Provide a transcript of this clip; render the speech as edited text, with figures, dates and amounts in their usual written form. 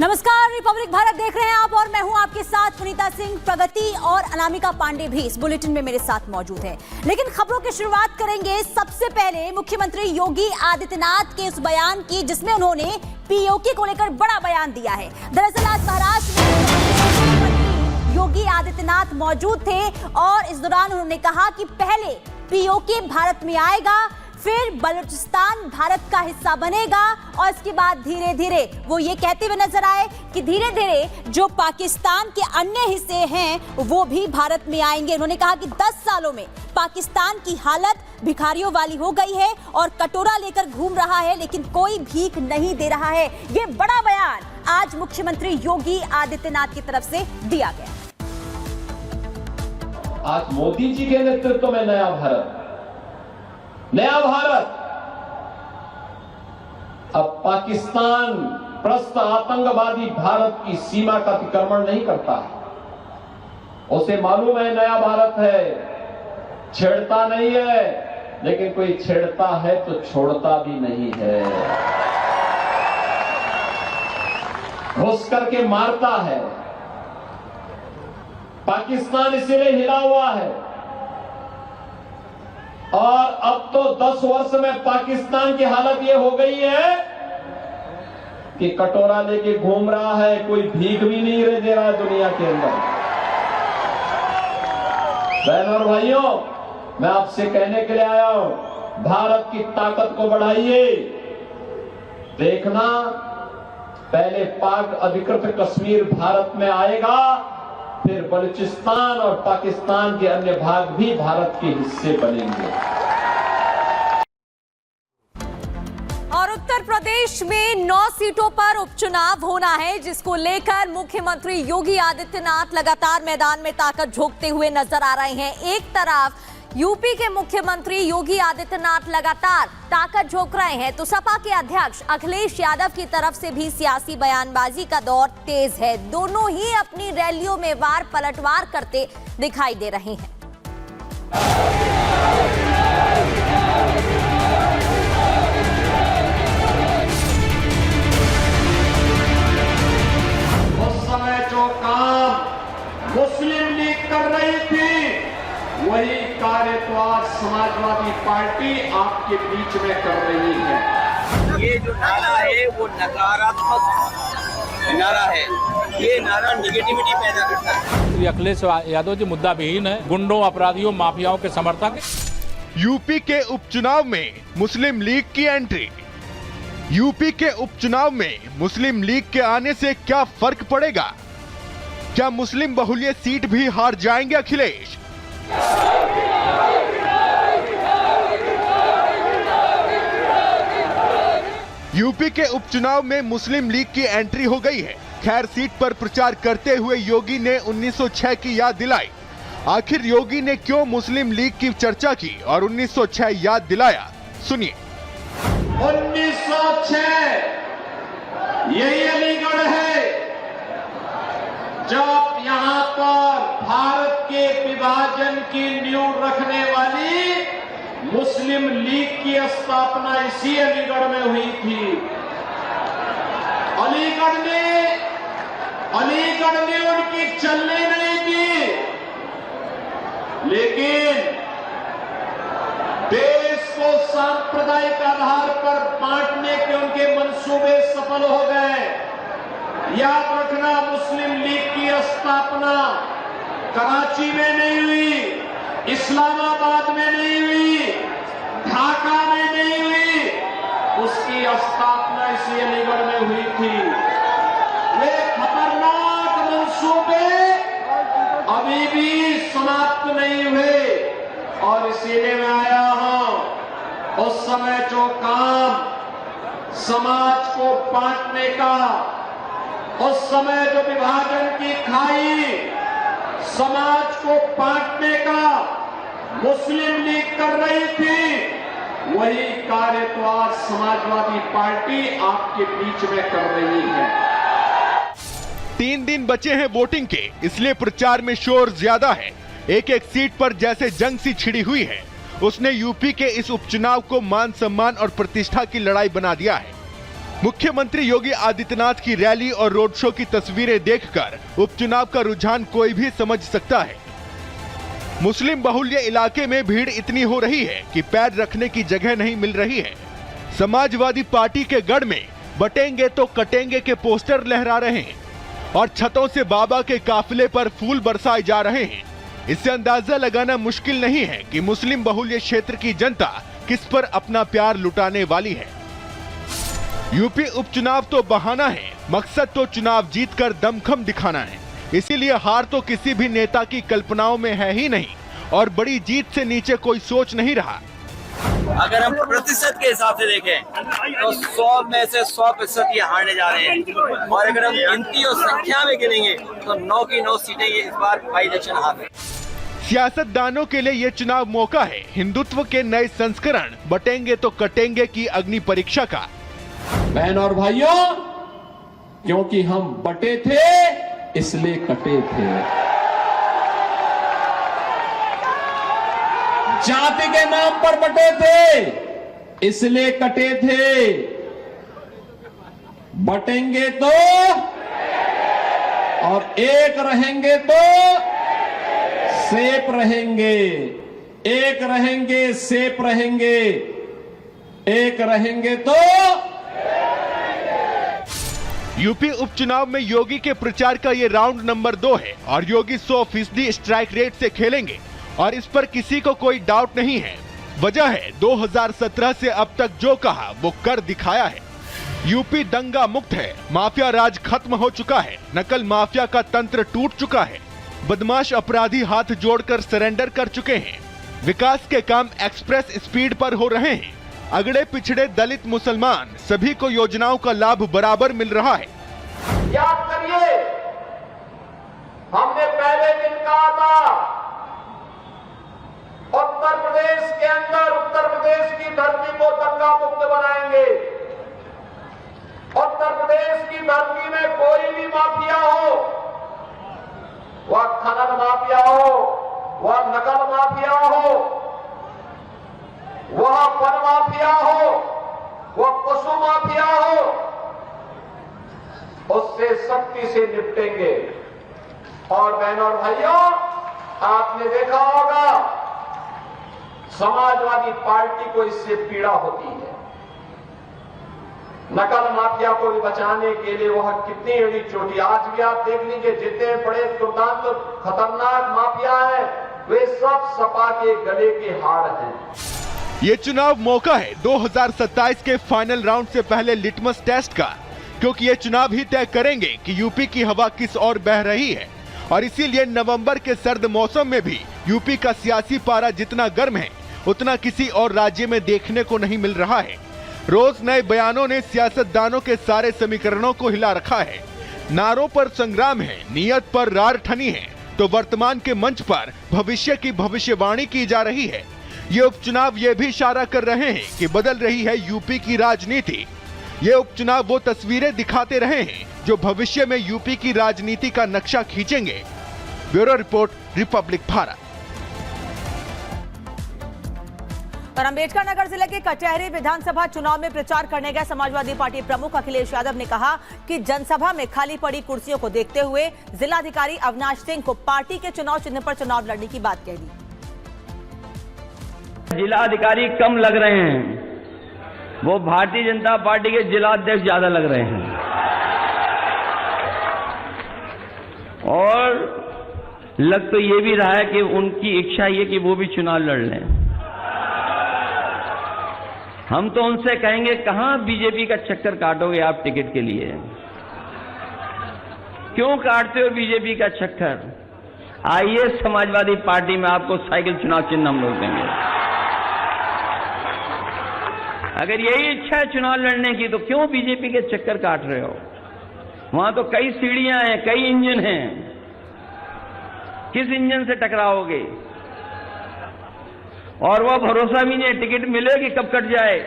नमस्कार, रिपब्लिक भारत देख रहे हैं आप और मैं हूं आपके साथ पुनीता सिंह। प्रगति और अनामिका पांडे भी इस बुलेटिन में मेरे साथ मौजूद हैं। लेकिन खबरों की शुरुआत करेंगे सबसे पहले मुख्यमंत्री योगी आदित्यनाथ के उस बयान की जिसमें उन्होंने पीओके को लेकर बड़ा बयान दिया है। दरअसल आज महाराष्ट्र में योगी आदित्यनाथ मौजूद थे और इस दौरान उन्होंने कहा कि पहले पीओके भारत में आएगा, फिर बलूचिस्तान भारत का हिस्सा बनेगा और इसके बाद धीरे धीरे वो ये कहते हुए नजर आए कि धीरे धीरे जो पाकिस्तान के अन्य हिस्से हैं वो भी भारत में आएंगे। उन्होंने कहा कि 10 सालों में पाकिस्तान की हालत भिखारियों वाली हो गई है और कटोरा लेकर घूम रहा है लेकिन कोई भीख नहीं दे रहा है। ये बड़ा बयान आज मुख्यमंत्री योगी आदित्यनाथ की तरफ से दिया गया। आज मोदी जी के नेतृत्व में नया भारत अब पाकिस्तान प्रस्त आतंकवादी भारत की सीमा का अतिक्रमण नहीं करता है। उसे मालूम है नया भारत है, छेड़ता नहीं है, लेकिन कोई छेड़ता है तो छोड़ता भी नहीं है, घुस करके मारता है। पाकिस्तान इसीलिए हिला हुआ है और अब तो 10 वर्ष में पाकिस्तान की हालत यह हो गई है कि कटोरा लेके घूम रहा है, कोई भीख भी नहीं दे रहा है दुनिया के अंदर। बहनों और भाइयों, मैं आपसे कहने के लिए आया हूं, भारत की ताकत को बढ़ाइए। देखना, पहले पाक अधिकृत कश्मीर भारत में आएगा, फिर बलूचिस्तान और पाकिस्तान के अन्य भाग भी भारत के हिस्से बनेंगे। और उत्तर प्रदेश में 9 सीटों पर उपचुनाव होना है जिसको लेकर मुख्यमंत्री योगी आदित्यनाथ लगातार मैदान में ताकत झोंकते हुए नजर आ रहे हैं। एक तरफ यूपी के मुख्यमंत्री योगी आदित्यनाथ लगातार ताकत झोंक रहे हैं तो सपा के अध्यक्ष अखिलेश यादव की तरफ से भी सियासी बयानबाजी का दौर तेज है। दोनों ही अपनी रैलियों में वार पलटवार करते दिखाई दे रहे हैं। उस समय जो काम मुस्लिम लीग कर रही थी वही कार्य तो आज समाजवादी पार्टी आपके बीच में कर रही है। ये जो नारा है वो नकारात्मक नारा है, ये नारा निगेटिविटी पैदा करता है। अखिलेश यादव जी मुद्दा विहीन है, गुंडों, अपराधियों, माफियाओं के समर्थक। यूपी के उपचुनाव में मुस्लिम लीग की एंट्री। यूपी के उपचुनाव में मुस्लिम लीग के आने से क्या फर्क पड़ेगा? क्या मुस्लिम बहुल्य सीट भी हार जाएंगे अखिलेश? यूपी के उपचुनाव में मुस्लिम लीग की एंट्री हो गई है। खैर सीट पर प्रचार करते हुए योगी ने 1906 की याद दिलाई। आखिर योगी ने क्यों मुस्लिम लीग की चर्चा की और 1906 याद दिलाया, सुनिए। 1906 यही अलीगढ़ है जब यहां पर भारत के विभाजन की नींव रखने वाली मुस्लिम लीग की स्थापना इसी अलीगढ़ में हुई थी। अलीगढ़ ने उनकी चलने नहीं दी, लेकिन देश को सांप्रदायिक आधार पर बांटने के उनके मंसूबे सफल हो गए। याद रखना, मुस्लिम लीग की स्थापना कराची में नहीं हुई, इस्लामाबाद में नहीं हुई, ढाका में नहीं हुई, उसकी स्थापना इसी अलीगढ़ में हुई थी। वे खतरनाक मंसूबे अभी भी समाप्त नहीं हुए और इसीलिए मैं आया हूं। उस समय जो काम समाज को बांटने का, उस समय जो विभाजन की खाई समाज को बांटने का मुस्लिम लीग कर रही थी, वही कार्य तो आज समाजवादी पार्टी आपके बीच में कर रही है। 3 दिन बचे हैं वोटिंग के, इसलिए प्रचार में शोर ज्यादा है। एक एक सीट पर जैसे जंग सी छिड़ी हुई है। उसने यूपी के इस उपचुनाव को मान सम्मान और प्रतिष्ठा की लड़ाई बना दिया है। मुख्यमंत्री योगी आदित्यनाथ की रैली और रोड शो की तस्वीरें देखकर उपचुनाव का रुझान कोई भी समझ सकता है। मुस्लिम बहुल्य इलाके में भीड़ इतनी हो रही है कि पैर रखने की जगह नहीं मिल रही है। समाजवादी पार्टी के गढ़ में बटेंगे तो कटेंगे के पोस्टर लहरा रहे हैं और छतों से बाबा के काफिले पर फूल बरसाए जा रहे हैं। इससे अंदाजा लगाना मुश्किल नहीं है कि मुस्लिम बहुल्य क्षेत्र की जनता किस पर अपना प्यार लुटाने वाली है। यूपी उपचुनाव तो बहाना है, मकसद तो चुनाव जीतकर दमखम दिखाना है। इसीलिए हार तो किसी भी नेता की कल्पनाओं में है ही नहीं और बड़ी जीत से नीचे कोई सोच नहीं रहा। अगर हम प्रतिशत के हिसाब से देखें तो 100 में से 100% ये हारने जा रहे हैं, और अगर हम गिनती और संख्या में गिनेंगे तो 9 की 9 सीटें ये इस बार बाई इलेक्शन हार। सियासतदानों के लिए ये चुनाव मौका है हिंदुत्व के नए संस्करण बटेंगे तो कटेंगे की अग्नि परीक्षा का। बहन और भाइयों, क्योंकि हम बटे थे इसलिए कटे थे। जाति के नाम पर बटे थे इसलिए कटे थे। बटेंगे तो और एक रहेंगे तो सेफ रहेंगे, एक रहेंगे सेफ रहेंगे, एक रहेंगे तो। यूपी उपचुनाव में योगी के प्रचार का ये राउंड नंबर 2 है और योगी 100% स्ट्राइक रेट से खेलेंगे और इस पर किसी को कोई डाउट नहीं है। वजह है 2017 से अब तक जो कहा वो कर दिखाया है। यूपी दंगा मुक्त है, माफिया राज खत्म हो चुका है, नकल माफिया का तंत्र टूट चुका है, बदमाश अपराधी हाथ जोड़कर सरेंडर कर चुके हैं, विकास के काम एक्सप्रेस स्पीड पर हो रहे हैं, अगड़े पिछड़े दलित मुसलमान सभी को योजनाओं का लाभ बराबर मिल रहा है। याद करिए, हमने पहले दिन कहा था उत्तर प्रदेश के अंदर उत्तर प्रदेश की धरती को दंगा मुक्त बनाएंगे। उत्तर प्रदेश की धरती में कोई भी माफिया हो, वह खनन माफिया हो, वह नकल माफिया हो, वह वन माफिया हो, वह पशु माफिया हो, उससे सख्ती से निपटेंगे। और बहनों और भाइयों, आपने देखा होगा समाजवादी पार्टी को इससे पीड़ा होती है। नकल माफिया को भी बचाने के लिए वह कितनी एड़ी चोटी, आज भी आप देख लीजिए जितने बड़े दुर्दांत खतरनाक माफिया हैं वे सब सपा के गले के हाड़ हैं। ये चुनाव मौका है 2027 के फाइनल राउंड से पहले लिटमस टेस्ट का, क्योंकि ये चुनाव ही तय करेंगे कि यूपी की हवा किस ओर बह रही है। और इसीलिए नवंबर के सर्द मौसम में भी यूपी का सियासी पारा जितना गर्म है उतना किसी और राज्य में देखने को नहीं मिल रहा है। रोज नए बयानों ने सियासतदानों के सारे समीकरणों को हिला रखा है। नारों पर संग्राम है, नियत पर रार ठनी है, तो वर्तमान के मंच पर भविष्य की भविष्यवाणी की जा रही है। ये उपचुनाव ये भी इशारा कर रहे हैं कि बदल रही है यूपी की राजनीति। ये उपचुनाव वो तस्वीरें दिखाते रहे हैं जो भविष्य में यूपी की राजनीति का नक्शा खींचेंगे। Bureau report, Republic Bharat. और अम्बेडकर नगर जिले के कचहरी विधानसभा चुनाव में प्रचार करने गए समाजवादी पार्टी प्रमुख अखिलेश यादव ने कहा कि जनसभा में खाली पड़ी कुर्सियों को देखते हुए जिलाधिकारी अविनाश सिंह को पार्टी के चुनाव चिन्ह पर चुनाव लड़ने की बात कह दी। जिलाधिकारी कम लग रहे हैं, वो भारतीय जनता पार्टी के जिलाध्यक्ष ज्यादा लग रहे हैं। और लग तो ये भी रहा है कि उनकी इच्छा ये कि वो भी चुनाव लड़ लें। हम तो उनसे कहेंगे कहां बीजेपी का चक्कर काटोगे आप टिकट के लिए? क्यों काटते हो बीजेपी का चक्कर? आइए समाजवादी पार्टी में आपको साइकिल चुनाव चिन्ह हम लोग देंगे। अगर यही इच्छा है चुनाव लड़ने की तो क्यों बीजेपी के चक्कर काट रहे हो? वहां तो कई सीढ़ियां हैं, कई इंजन हैं, किस इंजन से टकराओगे? और वह भरोसा भी नहीं टिकट मिले कि कब कट जाए।